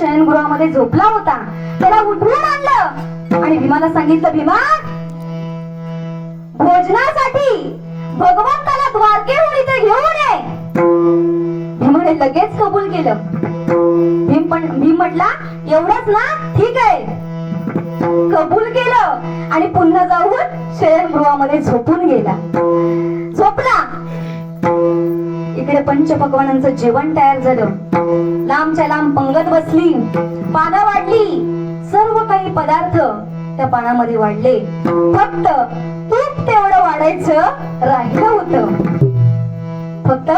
शयनगृहामध्ये झोपला होता त्याला उठवून आणलं आणि भीमाला सांगितलं, भीमा भोजनासाठी भगवंताला द्वारकेहून इथे घेऊन ये. भीमाने लगेच कबूल केलं. भीम म्हटला, एवढंच ना, ठीक आहे, कबूल केलं आणि पुन्हा जाऊन शयनगृहामध्ये झोपून गेला. झोपला. इकडे पंचपक्वानांचं जेवण तयार झालं. लांबच्या लांब पंगत बसली, पानं वाढली, सर्व काही पदार्थ त्या पानामध्ये वाढले. फक्त तूप तेवढं वाढायचं राहिलं होतं. फक्त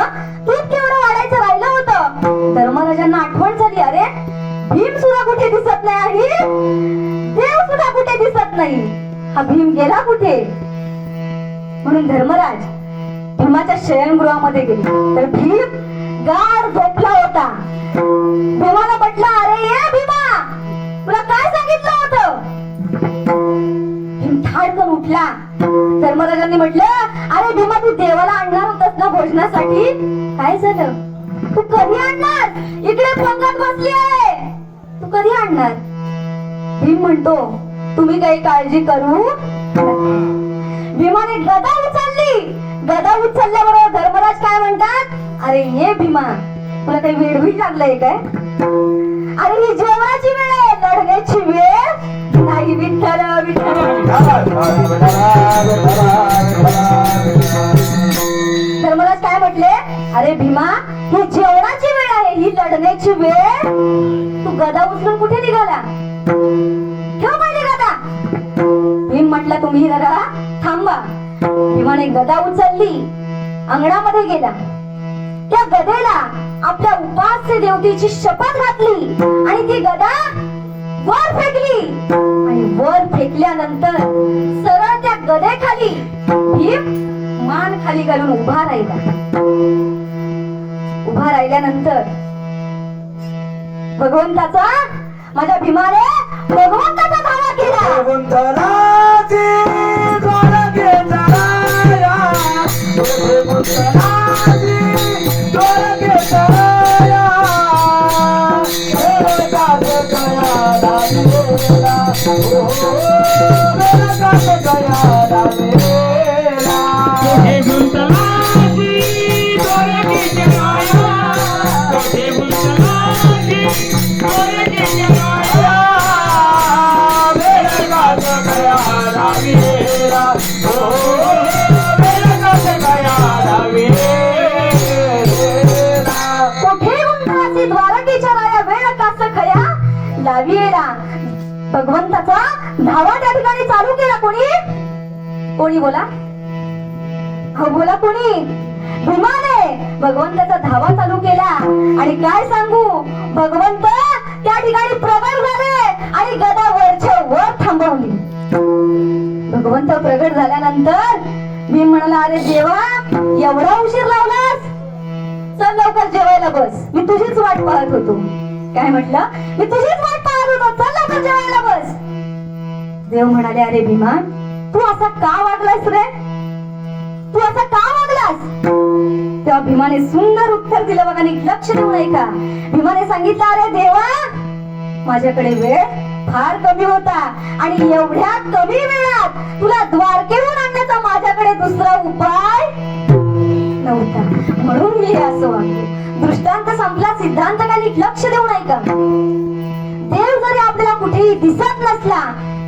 तूप तेवढं वाढायचं राहिलं होतं. धर्मराजांना आठवण झाली, अरे भीम सुद्धा कुठे दिसत नाही आहे, देव सुद्धा कुठे दिसत नाही, हा भीम गेला कुठे? म्हणून धर्मराज भीमाच्या शयनगृहामध्ये गेले तर भीम गाढ झोपला होता. भीमाला म्हटलं, अरे ये भीमा, तुला काय सांगितलं होतं? भीम ठाडकन उठला. धर्मराजांनी म्हटलं, अरे भीमा, तू देवाला आणणार होतास ना भोजनासाठी, काय झालं? तू कधी आणणार? इकडे पंगत बसली आहे, तू कधी आणणार? भीम म्हणतो, तुम्ही काही काळजी करू. भीमाने गदा उचलली. गदा उचलल्याबरोबर धर्मराज काय म्हणतात, अरे ये भीमा, तुला काही वेळ लागलाय काय? अरे ही जेवणाची वेळ आहे, लढण्याची वेळ नाही. विठ्ठल विठ्ठल. धर्मराज काय म्हटले, अरे भीमा, ही जेवणाची वेळ आहे, ही लढण्याची वेळ. तू गदा उचलून कुठे निघाला? ठेव पहिली गदा. भीम म्हटला, तुम्ही जरा थांबा. भीमाने गदा उचलली, अंगणामध्ये गेला. त्या गदेला आपल्या उपास्य देवतेची शपथ घातली आणि ती गदा वर फेकली. आणि वर फेकल्यानंतर सरळ त्या गदेखाली भीम मान खाली घालून उभा राहिला. उभा राहिल्यानंतर भगवंताचा, माझ्या भीमाने भगवंताचा धावा केला. भगवंताचा धावा त्या ठिकाणी चालू केला. कोणी बोला, हो बोला, कोणी? भीमाने भगवंताचा धावा चालू केला. आणि काय सांगू, भगवंत त्या ठिकाणी प्रगट झाले आणि गदा वरच्या वर थांबवली. भगवंत प्रगट झाल्यानंतर भीम म्हणाला, अरे देवा, एवढा उशीर लावलास, चल लवकर जेवायला बस, मी तुझीच वाट पाहत होतो. काय म्हटलं? मी तुझीच वाट पाहत होतो, चल लवकर जेवायला बस. देव म्हणाले, अरे भीमा, तू असा का वागलास रे? तू असा का वागलास? तेव्हा भीमाने सुंदर उत्तर दिलं बघा, नीट लक्ष देऊन ऐका. भीमाने सांगितलं, अरे देवा, माझ्याकडे वेळ फार कमी होता आणि एवढ्या कमी वेळात तुला द्वारकेहून आणण्याचा माझ्याकडे दुसरा उपाय नव्हता, म्हणून मी हे असं वागलो. दृष्टांत संपला, सिद्धांत काय, नीट लक्ष देऊन ऐका. देव जरी आपल्याला कुठेही दिसत नसला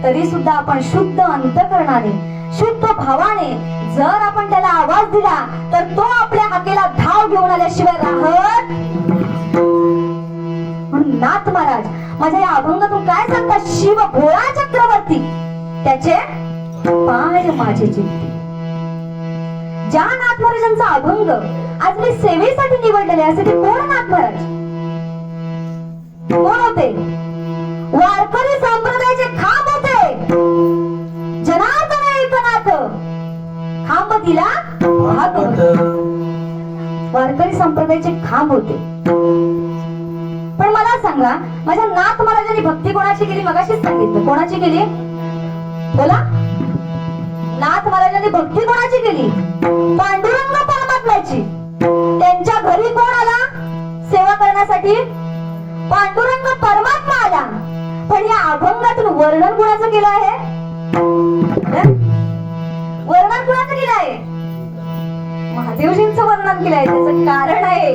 तरी सुद्धा आपण शुद्ध अंतःकरणाने, शुद्ध भावाने जर आपण त्याला आवाज दिला तर तो आपल्या हाकेला धाव घेऊन आल्याशिवाय राहत. म्हणून नाथ महाराज माझ्या या अभंगातून काय सांगतात, शिव भोळा चक्रवर्ती त्याचे पाय माझे चित्ती. ज्या नाथ महाराजांचा अभंग आज मी सेवेसाठी निवडलेले असे ते कोण? नाथ महाराज कोण होते? वारकरी संप्रदायाचे खांब होते. जनार्दन एकनाथ खांब दिला हात. वारकरी संप्रदायाचे खांब होते. पण मला सांगा, माझ्या नाथ महाराजांनी भक्ती कोणाची केली? मगाशीच सांगितलं, कोणाची केली? बोला. नाथ महाराजांनी भक्ती कोणाची केली? पांडुरंग परमात्म्याची. त्यांच्या घरी कोण आला सेवा करण्यासाठी? पांडुरंग परमात्मा अभंगातून वर्णन कुणाचं केलं आहे? वर्णन कुणाचं केलं आहे? महादेवजींचं वर्णन केलं आहे. त्याचं कारण आहे.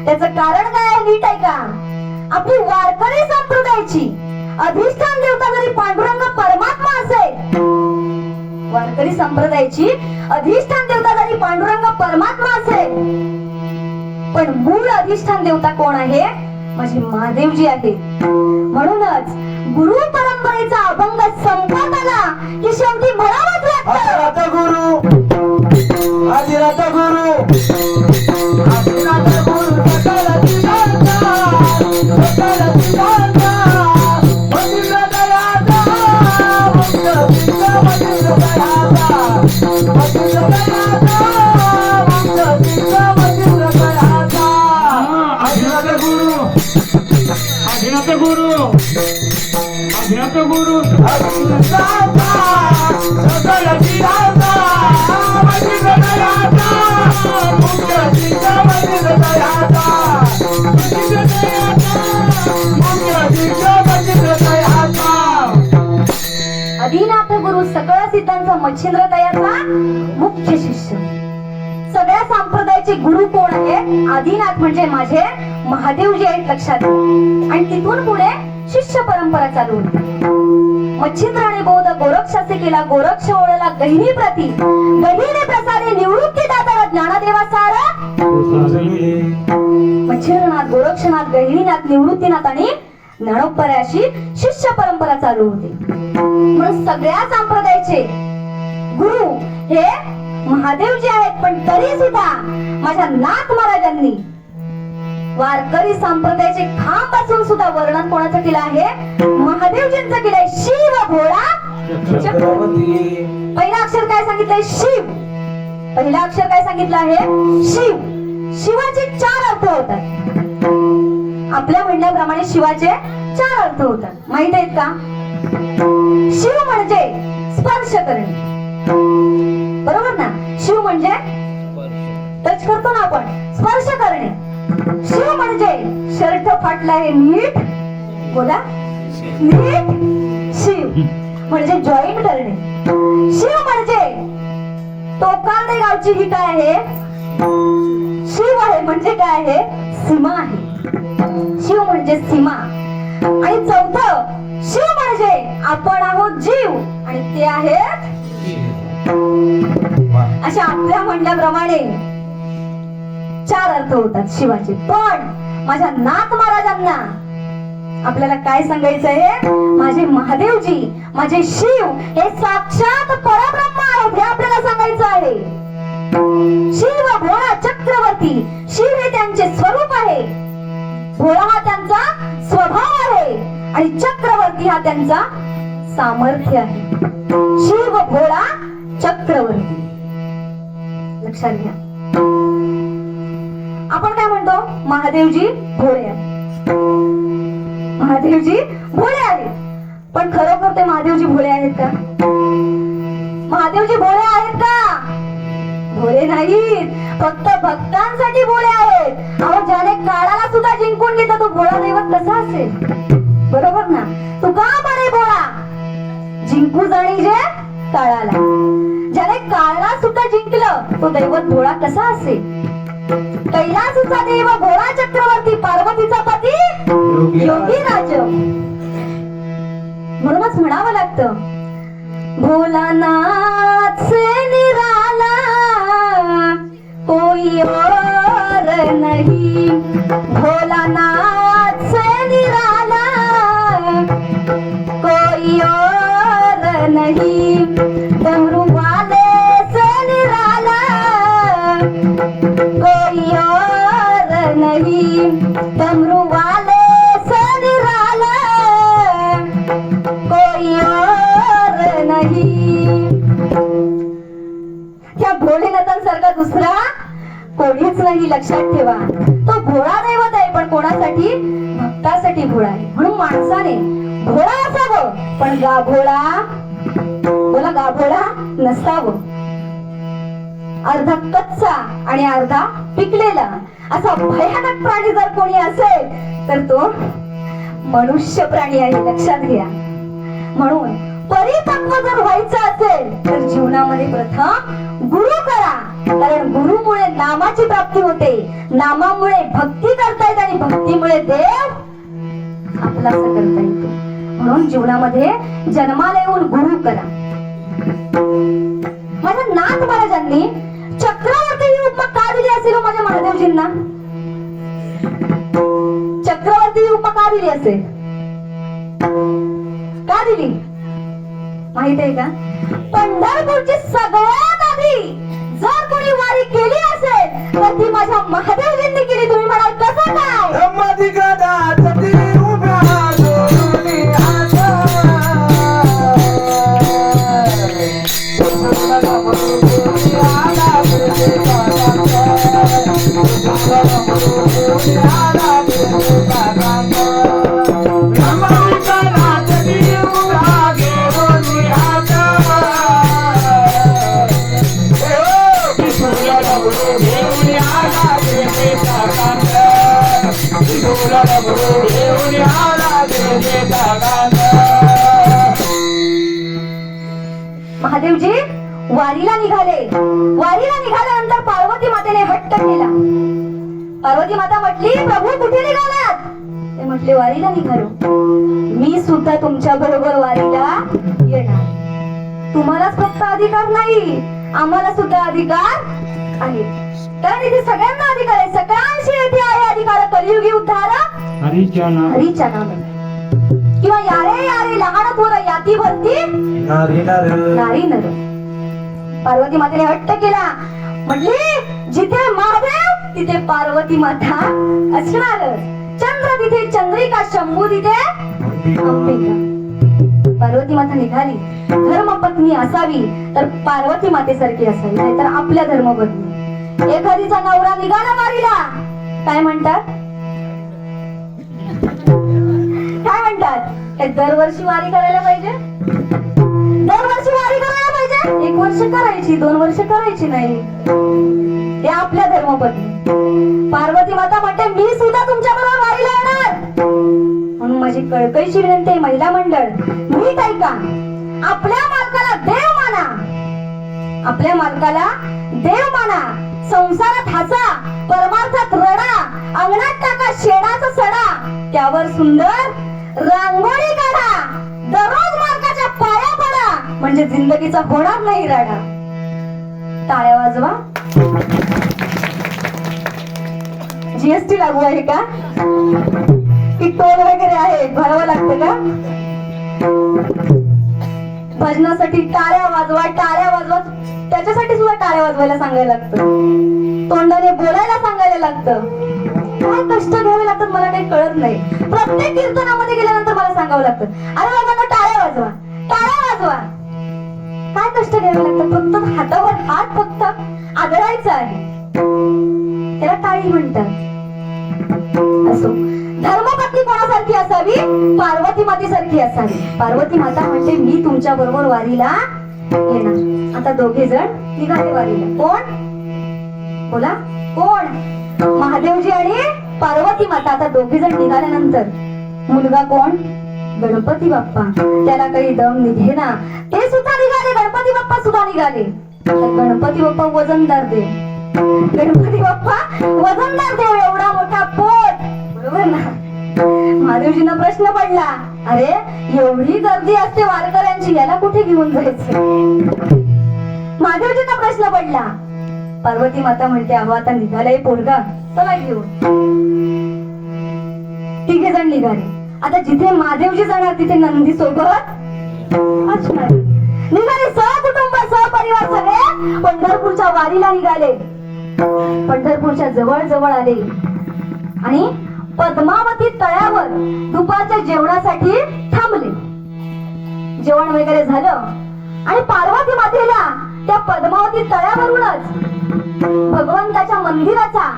त्याचं कारण काय आहे नीट ऐका. आपली वारकरी संप्रदायाची अधिष्ठान देवता जरी पांडुरंग परमात्मा असेल, वारकरी संप्रदायाची अधिष्ठान देवता जरी पांडुरंग परमात्मा असेल, पण मूळ अधिष्ठान देवता कोण आहे? माझे महादेवजी आहे. म्हणूनच गुरु परंपरेचा अभंग संपत आला की शेवटी म्हणावंच लागतं, गुरु आदिनाथ गुरु आदिनाथ गुरु सकल दिवाचा सकल दिवाचा मधुर दयाचा मुक्त सिद्ध मधुर दयाचा मधुर दयाचा मुक्त सिद्ध मधुर दयाचा आदिनाथ गुरु आदिनाथ गुरु आदिनाथ गुरु आदिनाथ सकल दिवाचा मधुर दयाचा मुक्त सिद्ध मधुर दयाचा मधुर दयाचा मुक्त सिद्ध मधुर दयाचा आदिनाथ गुरु सकळ सिद्धांचा मच्छिंद्र दयाचा मुख्य शिष्य. सगळ्या संप्रदायाचे गुरु कोण आहे? आदिनाथ म्हणजे माझे महादेवजी आहेत, लक्षात घ्या. आणि तिथून पुढे शिष्य परंपरा चालू होती. मच्छिंद्राने बौद्ध गोरक्षाचे केला, गोरक्ष ओळला गहिनी प्रती, गहिनी प्रसादे निवृत्ती दातारा ज्ञानदेवा सार. मच्छिंद्रनाथ, गोरक्षनाथ, गहिनीनाथ, निवृत्तीनाथ आणि ज्ञानोपरी अशी शिष्य परंपरा चालू होती. म्हणून सगळ्या संप्रदायाचे गुरु हे महादेवजी आहेत. पण तरी सुद्धा माझ्या नाथ महाराजांनी वारकरी संप्रदायाचे खांब असून सुद्धा वर्णन कोणाचं केलं आहे? महादेवजींचं केलंय. शिव भोळा चक्रवर्ती. पहिला अक्षर काय सांगितलंय? शिव. पहिला अक्षर काय सांगितलं आहे? शिव. शिवाचे 4 अर्थ होतात. आपल्या म्हणण्याप्रमाणे शिवाचे 4 अर्थ होतात. माहित आहेत का? शिव म्हणजे स्पर्श करणे, बरोबर ना? शिव म्हणजे टच करतो ना आपण, स्पर्श करणे. शिव म्हणजे शर्ट फाटला आहे नीट बोला, नीट. शिव म्हणजे जॉईन करणे. शिव म्हणजे टोकार्डे गावची ही काय आहे? शिव आहे म्हणजे काय आहे? सीमा आहे. शिव म्हणजे सीमा. आणि चौथं, शिव म्हणजे आपण आहोत जीव आणि ते आहेत. अशा आपल्या म्हणण्याप्रमाणे 4 अर्थ होतात शिवाचे. पण माझ्या नाथ महाराजांना आपल्याला काय सांगायचं आहे? माझे महादेवजी, माझे शिव हे साक्षात परब्रह्म आहेत हे आपल्याला सांगायचं आहे. शिव भोळा चक्रवर्ती. शिव हे त्यांचे स्वरूप आहे, भोळा हा त्यांचा स्वभाव आहे आणि चक्रवर्ती हा त्यांचा सामर्थ्य आहे. शिव भोळा चक्रवर्ती, लक्षात घ्या. आपण काय म्हणतो? महादेवजी भोळे आहेत. महादेवजी भोळे आहेत. पण खरोखर ते महादेवजी भोळे आहेत का? महादेवजी भोळे आहेत का? भोळे नाहीत. फक्त भक्तांसाठी भोळे आहेत. अहो, ज्याने काळाला सुद्धा जिंकून घेतला तो भोळा दैवत कसा असेल? बरोबर ना? तू का बरे भोळा जिंकू जाणी जे काळाला. ज्याने काळाला सुद्धा जिंकलं तो दैवत भोळा कसा असेल? कैलासचा देव भोळा चक्रवर्ती, पार्वतीचा पती योगी राज. म्हणूनच म्हणावं लागतं, भोलानाथ से निराला कोई और नहीं. भोलानाथ से निराला कोई और नहीं. डमरू वाले से निराला कोई और नहीं. डमरू वाले से निराला कोई और नहीं. त्या भोलेनाथांसारखा दुसरा कोणीच नाही, लक्षात ठेवा. तो भोळा दैवत आहे, पण कोणासाठी? भक्तासाठी भोळा आहे. म्हणून माणसाने भोळा असावं, पण गाभोळा, बोला, गाभोळा नसावं. अर्धा कच्चा आणि अर्धा पिकलेला असा भयानक प्राणी जर कोणी असेल तर तो मनुष्य प्राणी आहे, लक्षात घ्या. म्हणून परिपक्व जर व्हायचं असेल तर जीवनामध्ये प्रथम गुरु करा, कारण गुरुमुळे नामाची प्राप्ती होते, नामामुळे भक्ती करता येते आणि भक्तीमुळे देव आपला असं करता येतो. म्हणून जीवनामध्ये जन्माला येऊन गुरु करा. माझ्या नाथ महाराजांनी चक्रवर्ती ही उपमा का दिली असेल हो माझ्या महादेवजींना? चक्रवर्ती ही उपमा का दिली असेल? का दिली माहित आहे का? पंढरपूरची सगळ्यात आधी जर कोणी वारी केली असेल तर ती माझ्या महादेवजींनी केली. तुम्ही म्हणाल कसं काय? महादेवजी वारीला निघाले. वारीला निघाल्यानंतर पार्वती मातेने हट्ट केला. पार्वती माता म्हटली, प्रभू कुठे निघालात? ते म्हटले, वारीला निघालो. मी सुद्धा तुमच्या बरोबर वारीला येणार. तुम्हालाच फक्त अधिकार नाही, आम्हाला सुद्धा अधिकार आहे. कारण इथे सगळ्यांना अधिकार आहे. सगळ्यांशी येथे आहे अधिकार. कलियुगी उद्धार हरीच्या नामे. किंवा यारे यारे लहान थोर याती भरती नारी नर. पार्वती मातेने हट्ट केला. म्हटली, जिथे महादेव तिथे पार्वती माता असणार. चंद्र तिथे चंद्रिका, शंभू तिथे अंबिका. पार्वती माता निघाली. धर्मपत्नी असावी तर पार्वती मातेसारखी असावी, नाहीतर आपल्या धर्मपत्नी. एखादीचा नवरा निघाला वारीला, काय म्हणतात? काय म्हणतात? हे दरवर्षी वारी करायला पाहिजे, दरवर्षी वारी करायला पाहिजे. 1 वर्ष करायची, 2 वर्ष करायची नाही. ते आपल्या धर्मपत्नी. पार्वती माता म्हणते, मी सुद्धा तुमच्या बरोबर वारीला येणार. म्हणून माझी कळकळीची विनंती आहे महिला मंडळ, नीट ऐका. आपल्या मालकाला देव माना, आपल्या मालकाला देव माना. संसारात हसा, परमार्थात रडा, अंगणात टाका शेणाचा सडा, त्यावर सुंदर रांगोळी काढा, दररोज मालकाच्या पाया पडा, म्हणजे जिंदगीचा होणार नाही राडा. टाळ्या वाजवा. जीएसटी लागू आहे का? की टोल वगैरे आहे, भरावं लागतं का? भजनासाठी टाळ्या वाजवा, टाळ्या वाजवा. त्याच्यासाठी सुद्धा टाळ्या वाजवायला सांगायला लागतं, तोंडाने बोलायला सांगायला लागतं. काय कष्ट घ्यावे लागतात मला काही कळत नाही. प्रत्येक कीर्तनामध्ये गेल्यानंतर मला सांगावं लागतं, अरे बाबा टाळ्या वाजवा, टाळ्या वाजवा. काय कष्ट घ्यावे लागतात? फक्त हातावर हात फक्त आदळायचा आहे, त्याला टाळी म्हणतात. असो, धर्मपत्नी कोणासारखी असावी? पार्वती मातेसारखी असावी. पार्वती माता म्हणते, मी तुमच्या बरोबर वारीला येणार. आता दोघे जण निघाले वारीला. कोण? बोला, कोण? महादेवजी आणि पार्वती माता. आता दोघे जण निघाल्यानंतर मुलगा कोण? गणपती बाप्पा. त्याला काही दम निघेना, ते सुद्धा निघाले. गणपती बाप्पा सुद्धा निघाले. गणपती बाप्पा वजनदार देव, गणपती बाप्पा वजनदार देव, एवढा मोठा पोट, बरोबर ना? महादेवजींना प्रश्न पडला, अरे एवढी गर्दी असते वारकऱ्यांची, याला कुठे घेऊन जायचं? महादेवजींना प्रश्न पडला. पार्वती माता म्हणते, अहो आता निघालाय पोरगा, चला घेऊन. तिघे जण निघाले. आता जिथे महादेवजी जाणार तिथे नंदी सोबत असणार. निघाले सहकुटुंब सहपरिवार सगळे पंढरपूरच्या वारीला निघाले. पंढरपूरच्या जवळ जवळ आले आणि पद्मावती तळ्यावर दुपारच्या जेवणासाठी थांबले. जेवण वगैरे झालं आणि पार्वती मातेला त्या पद्मावती तळ्यावरूनच भगवंताच्या मंदिराचा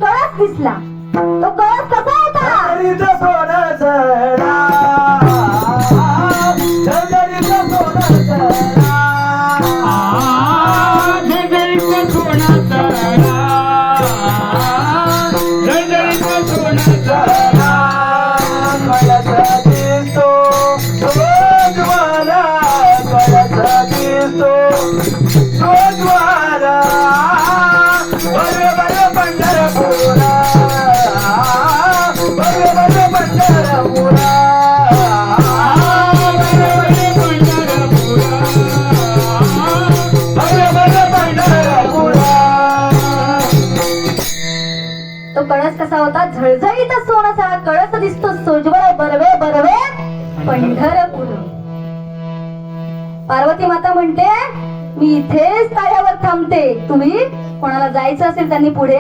कळस दिसला. तो कळस कसा होता? सोना पंढरपूर. पार्वती माता म्हणते मी इथेच तळ्यावर थांबते, तुम्ही कोणाला जायचं असेल त्यांनी पुढे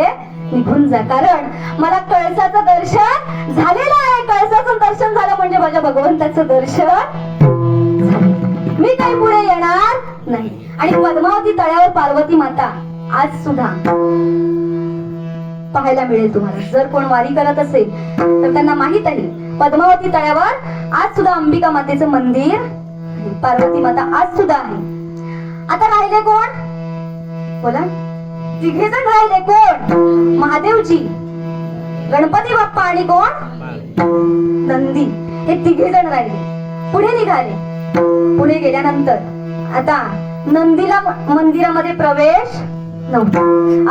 निघून जा, कारण मला कळसाचं दर्शन झालेलं आहे. कळसाचं दर्शन झालं म्हणजे माझ्या भगवंताचं दर्शन झालं. मी काही पुढे येणार नाही. आणि पद्मावती तळ्यावर पार्वती माता आज सुद्धा पाहायला मिळेल तुम्हाला. जर कोण वारी करत असेल तर त्यांना माहित आहे पद्मावती तळ्यावर आज सुद्धा अंबिका मातेचं मंदिर आहे. पार्वती माता आज सुद्धा आहे. आता राहिले कोण बोला, तिघे जण राहिले. कोण? महादेवजी, गणपती बाप्पा आणि कोण? नंदी. हे तिघे जण राहिले. पुढे निघाले. पुढे गेल्यानंतर आता नंदीला मंदिरामध्ये प्रवेश नव्हता,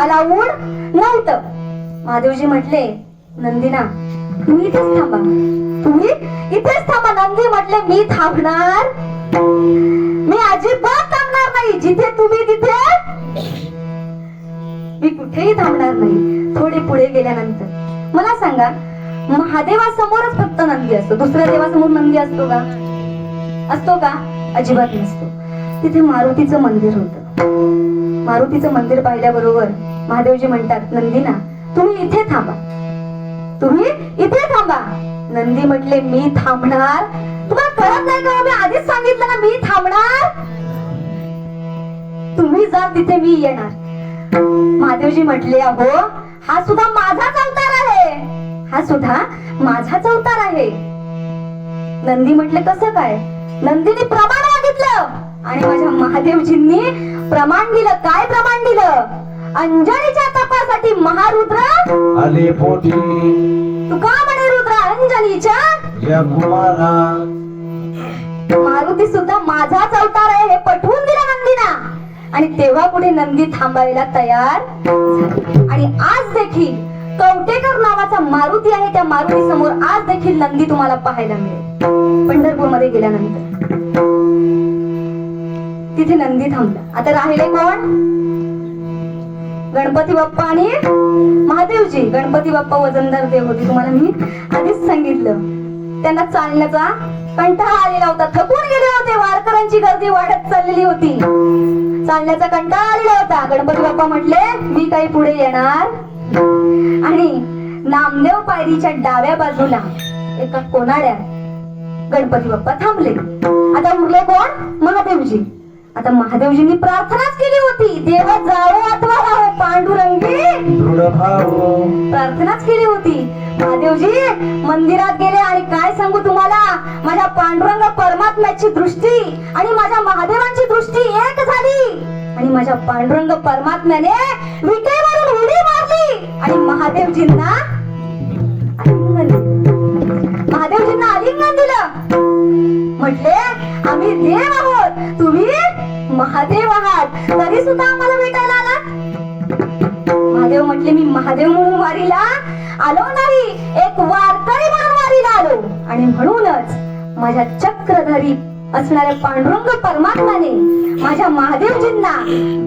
अलाउड नव्हतं. महादेवजी म्हटले नंदीना तुम्ही इथेच थांबा, तुम्ही इथेच थांबा. नंदी म्हटले मी थांबणार, मी अजिबात थांबणार नाही. जिथे तुम्ही तिथे मी कुठेही थांबणार नाही. थोडे पुढे गेल्यानंतर मला सांगा, महादेवासमोरच फक्त नंदी असतो, दुसऱ्या देवासमोर नंदी असतो का? असतो का? अजिबात नसतो. तिथे मारुतीचं मंदिर होतं. मारुतीचं मंदिर पाहिल्याबरोबर महादेवजी म्हणतात नंदीना तुम्ही इथे थांबा, तुम्ही इथे थांबा. नंदी म्हटले मी थांबणार, तुम्हाला कळत नाही का? मी आधीच सांगितलं ना मी थांबणार. तुम्ही जा तिथे मी येणार. महादेवजी म्हटले अहो हा सुद्धा माझाच अवतार आहे, हा सुद्धा माझाच अवतार आहे. नंदी म्हटले कसं काय? नंदीने प्रमाण मागितलं आणि माझ्या महादेवजींनी प्रमाण दिलं. काय प्रमाण दिलं? अंजनीच्या तपासाठी महारुद्र आले पोटी, तुका म्हणे रुद्र अंजनीच्या या कुमारा. मारुती सुद्धा माझाच अवतार आहे हे पटवून दिलं नंदीना. आणि तेव्हा पुढे नंदी थांबायला तयार झाली. आणि आज देखील कवटेकर नावाचा मारुती आहे, त्या मारुती समोर आज देखील नंदी तुम्हाला पाहायला मिळेल. पंढरपूर मध्ये गेल्यानंतर तिथे नंदी थांबला. आता राहिले कोण? गणपती बाप्पा आणि महादेवजी. गणपती बाप्पा वजनदार देव होते, तुम्हाला मी आधीच सांगितलं. त्यांना चालण्याचा कंटाळा आलेला होता, थकून गेले होते. वारकऱ्यांची गर्दी वाढत चाललेली होती, चालण्याचा कंटाळा आलेला होता. गणपती बाप्पा म्हटले मी काही पुढे येणार. आणि नामदेव पायरीच्या डाव्या बाजूला एका कोनाड्यात गणपती बाप्पा थांबले. आता उरले कोण? महादेवजी. आता महादेवजींनी प्रार्थनाच केली होती, देव जाओ अथवा राहो पांडुरंगी दृढ भाव. प्रार्थनाच केली होती. महादेवजी मंदिरात गेले आणि काय सांगू तुम्हाला, माझ्या पांडुरंग परमात्म्याची दृष्टी आणि माझ्या महादेवांची दृष्टी एक झाली. आणि माझ्या पांडुरंग परमात्म्याने विटेवरून उडी मारली आणि महादेवजींना आलिंगन दिलं. महादेवजींना आलिंगन दिलं. म्हटले आम्ही देव आहोत, तुम्ही महादेव आहात, तरी सुद्धा आम्हाला भेटायला आला. महादेव म्हटले मी महादेव म्हणून वारीला आलो नाही, एक वारकरी म्हणून वारीला आलो. आणि म्हणूनच माझ्या चक्रधारी असणाऱ्या पांडुरंग परमात्म्याने माझ्या महादेवजींना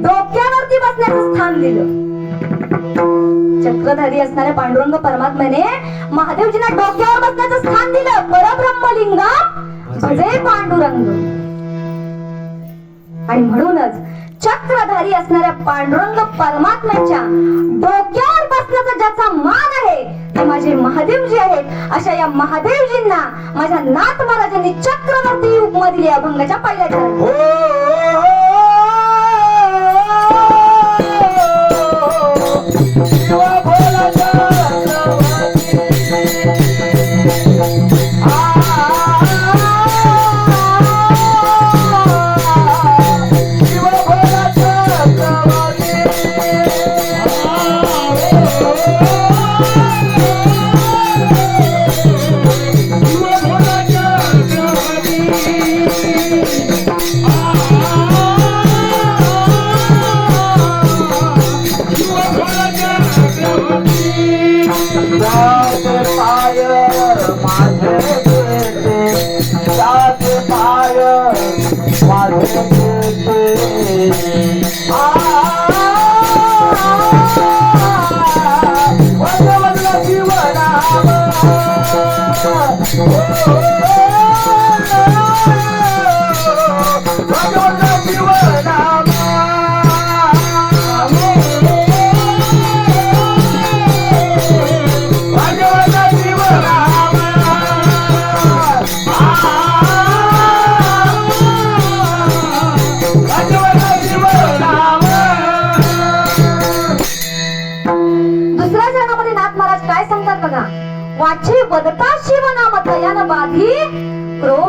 डोक्यावरती बसण्याचं स्थान दिलं. चक्रधारी असणाऱ्या पांडुरंग परमात्म्याने महादेवजींना डोक्यावर बसण्याचं स्थान दिलं. परब्रह्मलिंग भजे पांडुरंग. आणि म्हणूनच चक्रधारी असणाऱ्या पांडुरंग परमात्म्याच्या डोक्यावर बसण्याचा ज्याचा मान आहे ते माझे महादेवजी आहेत. अशा या महादेवजींना माझ्या नाथ महाराजांनी चक्रवर्ती उपमा दिली अभंगाच्या पहिल्या चरणात. You are व्याधी क्रोध